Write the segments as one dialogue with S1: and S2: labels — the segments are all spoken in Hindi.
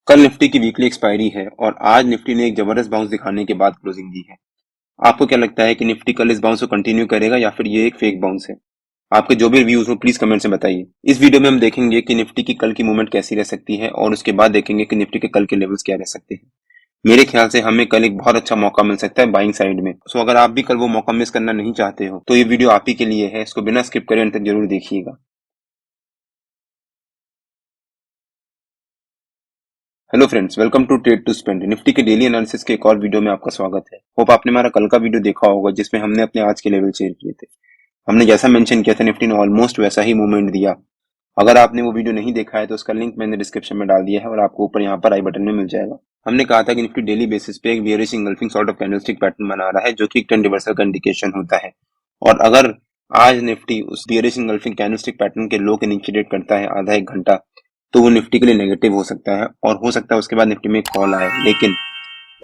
S1: कल निफ्टी की वीकली एक्सपायरी है और आज निफ्टी ने एक जबरदस्त बाउंस दिखाने के बाद क्लोजिंग दी है। आपको क्या लगता है कि निफ्टी कल इस बाउंस को कंटिन्यू करेगा या फिर ये एक फेक बाउंस है? आपके जो भी रिव्यूज हो प्लीज कमेंट से बताइए। इस वीडियो में हम देखेंगे कि निफ्टी की कल की मूवमेंट कैसी रह सकती है और उसके बाद देखेंगे कि निफ्टी के कल के लेवल्स क्या रह सकते हैं। मेरे ख्याल से हमें कल एक बहुत अच्छा मौका मिल सकता है बाइंग साइड में। सो अगर आप भी कल वो मौका मिस करना नहीं चाहते हो तो ये वीडियो आप ही के लिए है। इसको बिना स्किप करे अंत तक जरूर देखिएगा। Hello friends, welcome to trade to spend. Nifty के डेली एनालिसिस के एक और वीडियो में आपका स्वागत है। होप आपने हमारा कल का वीडियो देखा होगा जिसमें हमने अपने आज के लेवल शेयर किए थे। हमने जैसा मेंशन किया था निफ्टी ने ऑलमोस्ट वैसा ही मूवमेंट दिया। अगर आपने वो वीडियो नहीं देखा है तो उसका लिंक मैंने डिस्क्रिप्शन में डाल दिया है और आपको ऊपर यहाँ पर आई बटन में मिल जाएगा। हमने कहा था कि निफ्टी डेली बेसिस पे एक bearish engulfing sort of candlestick pattern बना रहा है जो कि एक ट्रेंड रिवर्सल का इंडिकेशन होता है। और अगर आज निफ्टी उस बेयरिश इंगल्फिंग कैंडलस्टिक पैटर्न के लो के नीचे ट्रेड करता है आधा एक घंटा तो वो निफ्टी के लिए नेगेटिव हो सकता है और हो सकता है उसके बाद निफ्टी में एक फॉल आए, लेकिन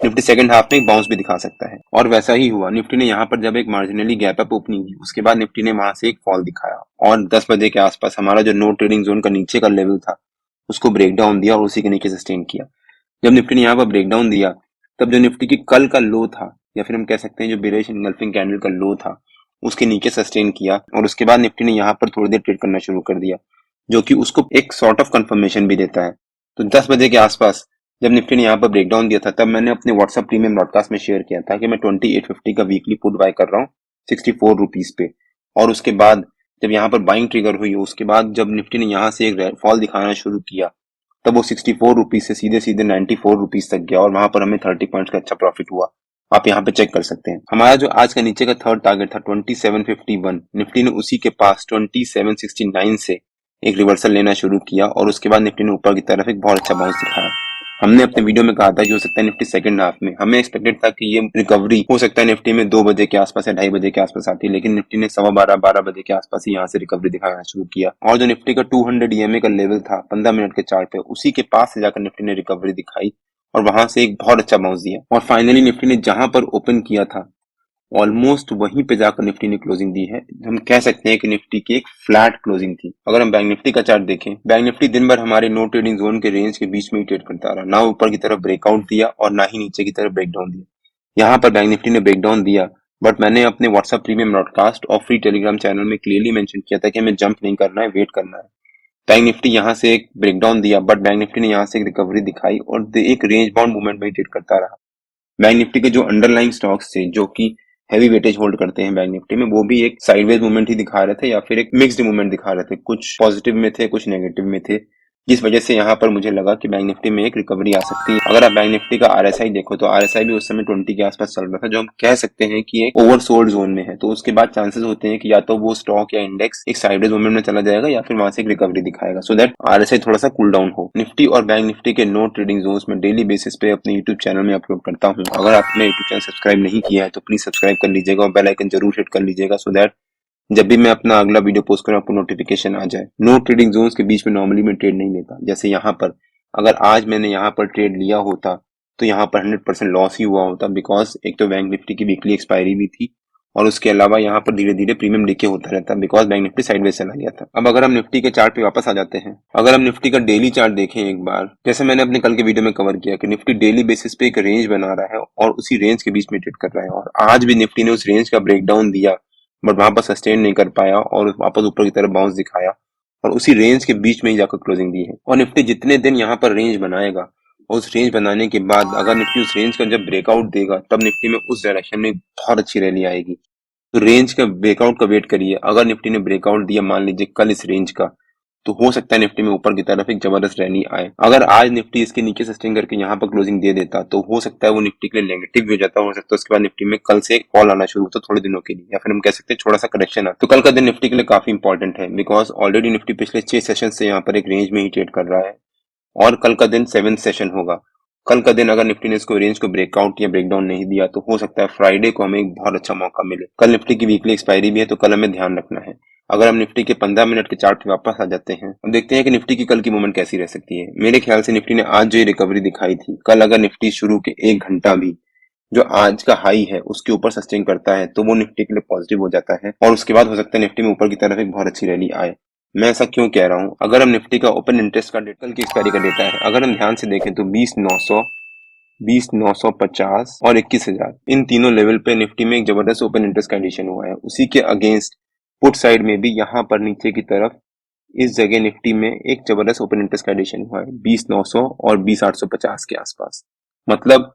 S1: निफ्टी सेकंड हाफ में एक बाउंस भी दिखा सकता है। और वैसा ही हुआ। निफ्टी ने यहाँ पर जब एक मार्जिनली गैप अप ओपनिंग की उसके बाद निफ्टी ने वहां से एक फॉल दिखाया और 10 बजे के आसपास हमारा जो नो ट्रेडिंग जोन का नीचे का लेवल था उसको ब्रेक डाउन दिया और उसी के नीचे सस्टेन किया। जब निफ्टी ने यहाँ पर ब्रेक डाउन दिया तब जो निफ्टी की कल का लो था या फिर हम कह सकते हैं जो बेरिश इनगल्फिंग कैंडल का लो था उसके नीचे सस्टेन किया और उसके बाद निफ्टी ने यहाँ पर थोड़ी देर ट्रेड करना शुरू कर दिया जो कि उसको एक सॉर्ट ऑफ कंफर्मेशन भी देता है। तो 10 बजे के आसपास जब निफ्टी ने यहाँ पर ब्रेकडाउन दिया था तब मैंने अपने व्हाट्सएप प्रीमियम ब्रॉडकास्ट में शेयर किया था कि मैं 2850 का वीकली पुट बाय कर रहा हूँ 64 रुपीज पे। और उसके बाद जब यहाँ पर बाइंग ट्रिगर हुई उसके बाद जब निफ्टी ने यहाँ से एक फॉल दिखाना शुरू किया तब वो 64 रुपीज से सीधे सीधे 94 रुपीज तक गया और वहां पर हमें 30 पॉइंट्स का अच्छा प्रॉफिट हुआ। आप यहाँ पे चेक कर सकते हैं। हमारा जो आज का नीचे का थर्ड टारगेट था 2751, निफ्टी ने उसी के पास 2769 से एक रिवर्सल लेना शुरू किया और उसके बाद निफ्टी ने ऊपर की तरफ एक बहुत अच्छा बाउंस दिखाया। हमने अपने वीडियो में कहा था कि हो सकता है निफ्टी सेकंड हाफ में, हमें एक्सपेक्टेड था कि ये रिकवरी हो सकता है निफ्टी में 2 बजे के आसपास या 2:30 बजे के आसपास आती है, लेकिन निफ्टी ने 12:15 बजे के आसपास ही यहाँ से रिकवरी दिखाना शुरू किया। और जो निफ्टी का 200 ईएमए का लेवल था 15 मिनट के चार्ट पे उसी के पास से जाकर निफ्टी ने रिकवरी दिखाई और वहां से एक बहुत अच्छा बाउंस दिया और फाइनली निफ्टी ने जहां पर ओपन किया था ऑलमोस्ट वहीं पे जाकर निफ्टी ने क्लोजिंग दी है। हम कह सकते हैं कि निफ्टी की एक फ्लैट क्लोजिंग थी। अगर हम बैंक निफ्टी का चार्ट देखें, बैंक निफ्टी दिन भर हमारे नो ट्रेडिंग जोन के रेंज के बीच में ही ट्रेड करता रहा, ना ऊपर की तरफ ब्रेकआउट दिया और ना ही नीचे की तरफ ब्रेकडाउन दिया। यहाँ पर बैंक निफ्टी ने ब्रेकडाउन दिया बट मैंने अपने व्हाट्सएप प्रीमियम ब्रॉडकास्ट और फ्री टेलीग्राम चैनल में क्लियरली मेंशन किया था कि हमें जंप नहीं करना है, वेट करना है। बैंक निफ्टी यहाँ से एक ब्रेकडाउन दिया बट बैंक निफ्टी ने यहाँ से एक रिकवरी दिखाई और एक रेंज बाउंड मूवमेंट में ही ट्रेड करता रहा। बैंक निफ्टी के जो अंडरलाइंग स्टॉक्स थे जो कि हैवी वेटेज होल्ड करते हैं बैंक निफ्टी में, वो भी एक साइडवेज मूवमेंट ही दिखा रहे थे या फिर एक मिक्स्ड मूवमेंट दिखा रहे थे। कुछ पॉजिटिव में थे, कुछ नेगेटिव में थे, जिस वजह से यहाँ पर मुझे लगा कि बैंक निफ्टी में एक रिकवरी आ सकती है। अगर आप बैंक निफ्टी का आरएसआई देखो तो आरएसआई भी उस समय 20 के आसपास चल रहा था, जो हम कह सकते हैं कि एक ओवरसोल्ड जोन में है। तो उसके बाद चांसेस होते हैं कि या तो वो स्टॉक या इंडेक्स एक साइडवेज मूवमेंट में चला जाएगा या फिर वहां से एक रिकवरी दिखाएगा, सो दैट आरएसआई थोड़ा सा कूल डाउन हो। निफ्टी और बैंक निफ्टी के नो ट्रेडिंग जोन्स में डेली बेसिस पे अपने यूट्यूब चैनल में अपलोड करता हूँ। अगर आपने यूट्यूब चैनल सब्सक्राइब नहीं किया है तो प्लीज सब्सक्राइब कर लीजिएगा और बेल आइकन जरूर हिट कर लीजिएगा सो दैट जब भी मैं अपना अगला वीडियो पोस्ट करूं आपको नोटिफिकेशन आ जाए। नो ट्रेडिंग जोन्स के बीच में नॉर्मली मैं ट्रेड नहीं लेता। जैसे यहाँ पर अगर आज मैंने यहाँ पर ट्रेड लिया होता तो यहाँ पर 100% लॉस ही हुआ होता, बिकॉज एक तो बैंक निफ्टी की वीकली एक्सपायरी भी थी और उसके अलावा यहाँ पर धीरे धीरे प्रीमियम डीके होता रहता बिकॉज बैंक निफ्टी साइडवेज चला गया था। अब अगर हम निफ्टी के चार्ट पे वापस आ जाते हैं, अगर हम निफ्टी का डेली चार्ट देखें एक बार, जैसे मैंने अपने कल के वीडियो में कवर किया कि निफ्टी डेली बेसिस पे एक रेंज बना रहा है और उसी रेंज के बीच में ट्रेड कर रहा है और आज भी निफ्टी ने उस रेंज का ब्रेकडाउन दिया बट वहां पर सस्टेन नहीं कर पाया और वापस ऊपर की तरफ बाउंस दिखाया और उसी रेंज के बीच में ही जाकर क्लोजिंग दी है। और निफ्टी जितने दिन यहाँ पर रेंज बनाएगा और उस रेंज बनाने के बाद अगर निफ्टी उस रेंज का जब ब्रेकआउट देगा तब निफ्टी में उस डायरेक्शन में बहुत अच्छी रैली आएगी। तो रेंज का ब्रेकआउट का वेट करिए। अगर निफ्टी ने ब्रेकआउट दिया मान लीजिए कल इस रेंज का, तो हो सकता है निफ्टी में ऊपर की तरफ एक जबरदस्त रैली आए। अगर आज निफ्टी इसके नीचे सस्टेन करके यहाँ पर क्लोजिंग दे देता तो हो सकता है वो निफ्टी के लिए नेगेटिव भी हो जाता, हो सकता है उसके बाद निफ्टी में कल से एक फॉल आना शुरू होता थोड़े दिनों के लिए, या फिर हम कह सकते हैं थोड़ा सा करेक्शन आ। तो कल का दिन निफ्टी के लिए काफी इंपॉर्टेंट है बिकॉज ऑलरेडी निफ्टी पिछले 6 सेशन से यहाँ पर एक रेंज में ही ट्रेड कर रहा है और कल का दिन 7th सेशन होगा। कल का दिन अगर निफ्टी ने इसको रेंज को ब्रेकआउट या ब्रेकडाउन नहीं दिया तो हो सकता है फ्राइडे को हमें एक बहुत अच्छा मौका मिले। कल निफ्टी की वीकली एक्सपायरी भी है तो कल हमें ध्यान रखना है। अगर हम निफ्टी के 15 मिनट के चार्ट पे वापस आ जाते हैं, हम देखते हैं कि निफ्टी की कल की मूवमेंट कैसी रह सकती है। मेरे ख्याल से निफ्टी ने आज जो ये रिकवरी दिखाई थी, कल अगर निफ्टी शुरू के 1 घंटा भी जो आज का हाई है उसके ऊपर सस्टेन करता है तो वो निफ्टी के लिए पॉजिटिव हो जाता है और उसके बाद हो सकता है निफ्टी में ऊपर की तरफ एक बहुत अच्छी रैली आए। मैं ऐसा क्यों कह रहा हूँ? अगर हम निफ्टी का ओपन इंटरेस्ट का डेटा, कल की एक्सपायरी का डेटा है, अगर हम ध्यान से देखें तो 20,900, 20,950 और 21,000, इन तीनों लेवल पे निफ्टी में एक जबरदस्त ओपन इंटरेस्ट का एडिशन हुआ है। उसी के अगेंस्ट पुट साइड में भी यहाँ पर नीचे की तरफ इस जगह निफ्टी में एक जबरदस्त ओपन इंटरेस्ट का एडिशन हुआ है 20,900 और 20,850 के आसपास। मतलब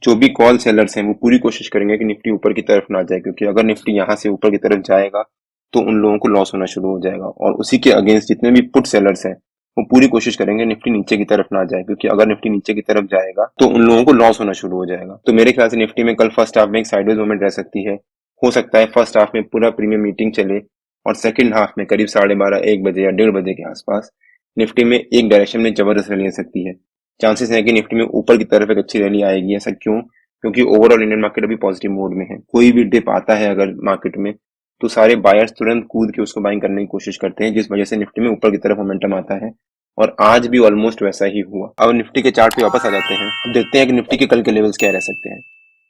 S1: जो भी कॉल सेलर्स हैं वो पूरी कोशिश करेंगे कि निफ्टी ऊपर की तरफ ना जाए, क्योंकि अगर निफ्टी यहाँ से ऊपर की तरफ जाएगा तो उन लोगों को लॉस होना शुरू हो जाएगा। और उसी के अगेंस्ट जितने भी पुट सेलर्स हैं वो पूरी कोशिश करेंगे निफ्टी नीचे की तरफ ना जाए, क्योंकि अगर निफ्टी नीचे की तरफ जाएगा तो उन लोगों को लॉस होना शुरू हो जाएगा। तो मेरे ख्याल से निफ्टी में कल फर्स्ट हाफ में एक साइडवेज मूवमेंट रह सकती है। हो सकता है फर्स्ट हाफ में पूरा प्रीमियम मीटिंग चले और सेकंड हाफ में करीब 12:30 1 बजे या 1:30 बजे के आसपास निफ्टी में एक डायरेक्शन में जबरदस्त रैली आ सकती है। चांसेस है कि निफ्टी में ऊपर की तरफ एक अच्छी रैली आएगी। ऐसा क्यों? क्योंकि ओवरऑल इंडियन मार्केट अभी पॉजिटिव मोड में है। कोई भी डिप आता है अगर मार्केट में तो सारे बायर्स तुरंत कूद के उसको बाइंग करने की कोशिश करते हैं, जिस वजह से निफ्टी में ऊपर की तरफ मोमेंटम आता है। और आज भी ऑलमोस्ट वैसा ही हुआ। अब निफ्टी के चार्ट पे वापस आ जाते हैं। अब देखते हैं कि निफ्टी के कल के लेवल्स क्या रह सकते हैं।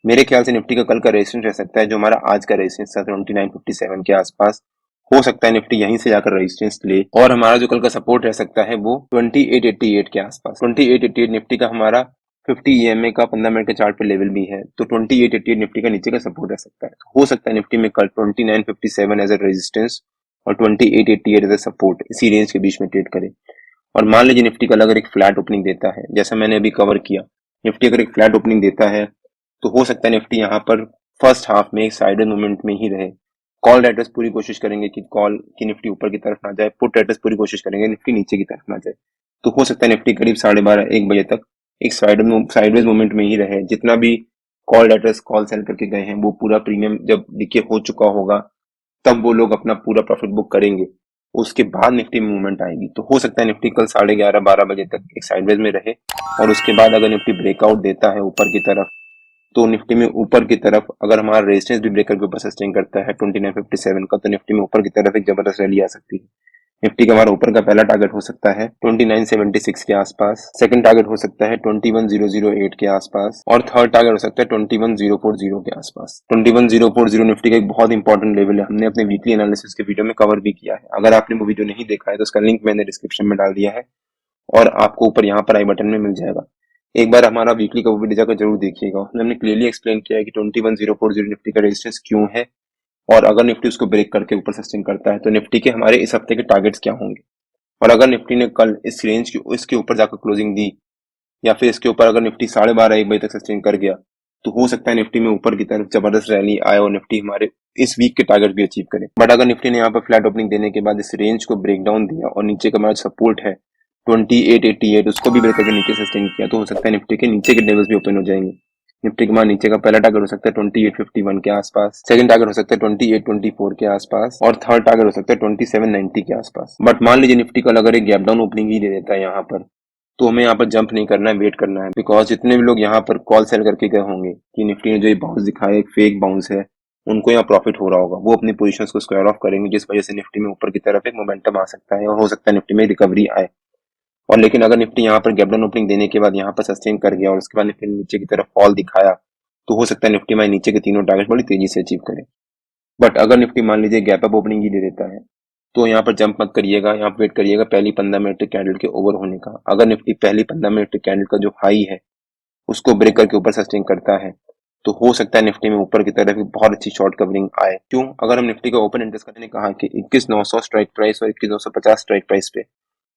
S1: मेरे ख्याल से निफ्टी का कल का रेजिस्टेंस रह सकता है जो हमारा आज का रेजिस्टेंस था 2957 के आसपास। हो सकता है निफ्टी यहीं से जाकर रेजिस्टेंस ले, और हमारा जो कल का सपोर्ट रह सकता है वो 2888 के आसपास। 2888 निफ्टी का हमारा 50 EMA का 15 मिनट के चार्ट पे लेवल भी है, तो 2888 निफ्टी का नीचे का सपोर्ट रह सकता है। तो हो सकता है निफ्टी में कल 2957 एज ए रेजिस्टेंस और 2888 एज ए सपोर्ट, इसी रेंज के बीच में ट्रेड करे। और मान लीजिए निफ्टी कल अगर एक फ्लैट ओपनिंग देता है, जैसा मैंने अभी कवर किया, निफ्टी अगर एक फ्लैट ओपनिंग देता है तो हो सकता है निफ्टी यहाँ पर फर्स्ट हाफ में एक साइडेड मूवमेंट में ही रहे। कॉल राइटर्स पूरी कोशिश करेंगे कि कॉल की निफ्टी ऊपर की तरफ ना जाए, पुट राइटर्स पूरी कोशिश करेंगे निफ्टी नीचे की तरफ ना जाए। तो हो सकता है निफ्टी करीब 12:30 1 बजे तक एक साइडवेज मूवमेंट में ही रहे। जितना भी कॉल राइटर्स कॉल सेल करके गए हैं वो पूरा प्रीमियम जब डिके हो चुका होगा तब वो लोग अपना पूरा प्रॉफिट बुक करेंगे। उसके बाद निफ्टी में मूवमेंट आएगी। तो हो सकता है निफ्टी कल 11:30 12 बजे तक एक साइडवेज में रहे, और उसके बाद अगर निफ्टी ब्रेकआउट देता है ऊपर की तरफ तो निफ्टी में ऊपर की तरफ अगर हमारा रेजिस्टेंस भी ब्रेकर के ऊपर सस्टेन करता है 2957 का, तो निफ्टी में ऊपर की तरफ एक जबरदस्त रैली आ सकती है। निफ्टी का हमारा ऊपर का पहला टारगेट हो सकता है 2976 के आसपास, सेकंड टारगेट हो सकता है 21008 के आसपास, और थर्ड टारगेट हो सकता है 21040 के आसपास। 21040 निफ्टी का एक बहुत इंपॉर्टेंट लेवल है। हमने अपने वीकली एनालिसिस के वीडियो में कवर भी किया है। अगर आपने वो वीडियो नहीं देखा है तो उसका लिंक मैंने डिस्क्रिप्शन में डाल दिया है और आपको ऊपर यहाँ पर आई बटन में मिल जाएगा। एक बार हमारा वीकली का वो वीडियो जाकर जरूर देखिएगा। उसमें हमने क्लियरली एक्सप्लेन किया है कि 21040 निफ्टी का रेजिस्टेंस क्यों है, और अगर निफ्टी उसको ब्रेक करके ऊपर सस्टेन करता है तो निफ्टी के हमारे इस हफ्ते के टारगेट्स क्या होंगे। और अगर निफ्टी ने कल इस रेंज की इसके ऊपर जाकर क्लोजिंग दी, या फिर इसके ऊपर अगर निफ्टी 12:30 1 बजे तक सस्टेन कर गया, तो हो सकता है निफ्टी में ऊपर की तरफ जबरदस्त रैली आए और निफ्टी हमारे इस वीक के टारगेट भी अचीव करे। बट अगर निफ्टी ने यहाँ पर फ्लैट ओपनिंग देने के बाद इस रेंज को ब्रेक डाउन दिया और नीचे का हमारा सपोर्ट है 2888 उसको भी ब्रेक करके नीचे सस्टेन किया, तो हो सकता है निफ्टी के नीचे के लेवल्स भी ओपन हो जाएंगे। निफ्टी के नीचे का पहला टारगेट हो सकता है 2851 के आसपास, सेकंड टारगेट हो सकता है 2824 के आसपास, और थर्ड टारगेट हो सकता है 2790 के आसपास। बट मान लीजिए निफ्टी कल अगर एक गैप डाउन ओपनिंग ही दे देता है यहाँ पर, तो हमें यहाँ पर जंप नहीं करना है, वेट करना है। बिकॉज जितने भी लोग यहाँ पर कॉल सेल करके गए होंगे कि निफ्टी ने जो ये बाउंस दिखाया एक फेक बाउंस है, उनको यहाँ प्रॉफिट हो रहा होगा, वो अपनी पोजीशंस को स्क्वायर ऑफ करेंगे, जिस वजह से निफ्टी में ऊपर की तरफ एक मोमेंटम आ सकता है और हो सकता है निफ्टी में रिकवरी आए। और लेकिन अगर निफ्टी यहाँ पर गैप डाउन ओपनिंग देने के बाद यहाँ पर सस्टेन कर गया और उसके बाद निफ्टी ने नीचे की तरफ फॉल दिखाया, तो हो सकता है निफ्टी में नीचे के तीनों टारगेट बड़ी तेजी से अचीव करे। बट अगर निफ्टी मान लीजिए गैप अप ओपनिंग ही दे देता है, तो यहाँ पर जंप मत करिएगा, यहाँ पर वेट करिएगा पहली 15 मिनट कैंडल के ओवर होने का। अगर निफ्टी पहली 15 मिनट कैंडल का जो हाई है उसको ब्रेक करके ऊपर सस्टेन करता है, तो हो सकता है निफ्टी में ऊपर की तरफ बहुत अच्छी शॉर्ट कवरिंग आए। क्यों? अगर हम निफ्टी का ओपन इंटरेस्ट करने कहा कि 21,900 स्ट्राइक प्राइस और 21,950 स्ट्राइक प्राइस पे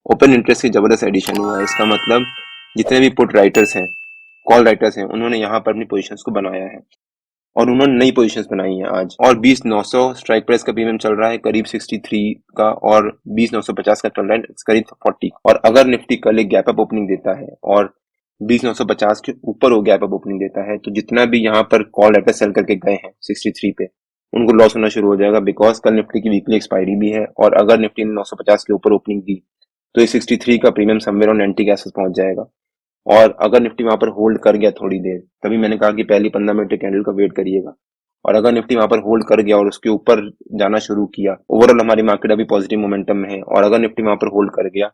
S1: ओपन इंटरेस्ट की जबरदस्त एडिशन हुआ है। इसका मतलब जितने भी पुट राइटर्स हैं, कॉल राइटर्स हैं, उन्होंने यहाँ पर अपनी पोजीशंस को बनाया है और उन्होंने नई पोजीशंस बनाई हैं आज। और 20,900 स्ट्राइक प्राइस का प्रीमियम चल रहा है करीब 63 का, और 20,950 का चल रहा है करीब 40। और अगर निफ्टी कल एक गैप अप ओपनिंग देता है और 20,950 के ऊपर वो गैप अप ओपनिंग देता है, तो जितना भी यहाँ पर कॉल राइटर सेल करके गए हैं 63 पे, उनको लॉस होना शुरू हो जाएगा। बिकॉज कल निफ्टी की वीकली एक्सपायरी भी है, और अगर निफ्टी ने 950 के ऊपर ओपनिंग दी तो ये 63 का प्रीमियम समवेयर ऑन 90 के आसपास पहुंच जाएगा। और अगर निफ्टी वहां पर होल्ड कर गया थोड़ी देर, तभी मैंने कहा कि पहली 15 मिनट कैंडल का वेट करिएगा। और अगर निफ्टी वहां पर होल्ड कर गया और उसके ऊपर जाना शुरू किया, ओवरऑल हमारी मार्केट अभी पॉजिटिव मोमेंटम में है, और अगर निफ्टी वहां पर होल्ड कर गया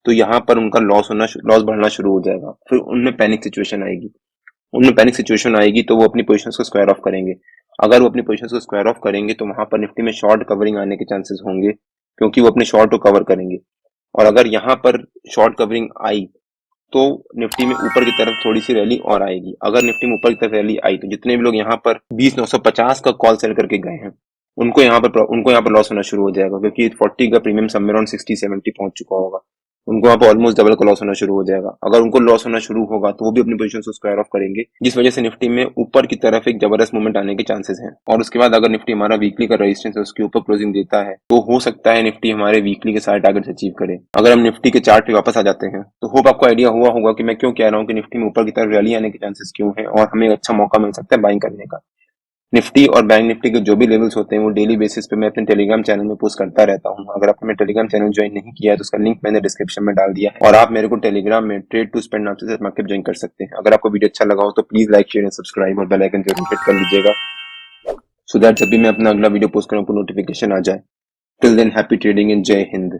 S1: तो यहाँ पर उनका लॉस बढ़ना शुरू हो जाएगा। फिर उनमें पैनिक सिचुएशन आएगी तो वो अपनी पोजीशन को स्क्वायर ऑफ करेंगे। अगर वो अपनी पोजीशन को स्क्वायर ऑफ करेंगे तो वहां पर निफ्टी में शॉर्ट कवरिंग आने के चांसेस होंगे, क्योंकि वो अपने शॉर्ट को कवर करेंगे। और अगर यहाँ पर शॉर्ट कवरिंग आई तो निफ्टी में ऊपर की तरफ थोड़ी सी रैली और आएगी। अगर निफ्टी में ऊपर की तरफ रैली आई तो जितने भी लोग यहाँ पर 20,950 का कॉल सेल करके गए हैं उनको यहाँ पर लॉस होना शुरू हो जाएगा, क्योंकि 40 का प्रीमियम समवेयर ऑन 60-70 पहुंच चुका होगा। उनको यहाँ पर ऑलमोस्ट डबल का लॉस होना शुरू हो जाएगा। अगर उनको लॉस होना शुरू होगा तो वो भी अपनी पोजीशन को स्क्वायर ऑफ करेंगे, जिस वजह से निफ्टी में ऊपर की तरफ एक जबरदस्त मूवमेंट आने के चांसेस हैं। और उसके बाद अगर निफ्टी हमारा वीकली का रेजिस्टेंस है उसके ऊपर क्लोजिंग देता है तो हो सकता है निफ्टी हमारे वीकली के सारे टारगेट्स अचीव करे। अगर हम निफ्टी के चार्ट पे वापस आ जाते हैं तो होप आपको आइडिया हुआ होगा कि मैं क्यों कह रहा हूँ कि निफ्टी में ऊपर की तरफ रैली आने के चांसेस क्यों हैं और हमें अच्छा मौका मिल सकता है बाइंग करने का। निफ्टी और बैंक निफ्टी के जो भी लेवल्स होते हैं वो डेली बेसिस पे मैं अपने टेलीग्राम चैनल में पोस्ट करता रहता हूँ। अगर आपने मेरा टेलीग्राम चैनल ज्वाइन नहीं किया है तो उसका लिंक मैंने डिस्क्रिप्शन में डाल दिया है और आप मेरे को टेलीग्राम में ट्रेड टू स्पेंड नाम से मार्केट ज्वाइन कर सकते हैं। अगर आपको वीडियो अच्छा लगा हो तो please like share and subscribe और बेल आइकन जरूर हिट कर लीजिएगा, सो दैट जब भी मैं अपना अगला वीडियो पोस्ट करूँ आपको नोटिफिकेशन आ जाए। Till than happy trading and जय हिंद।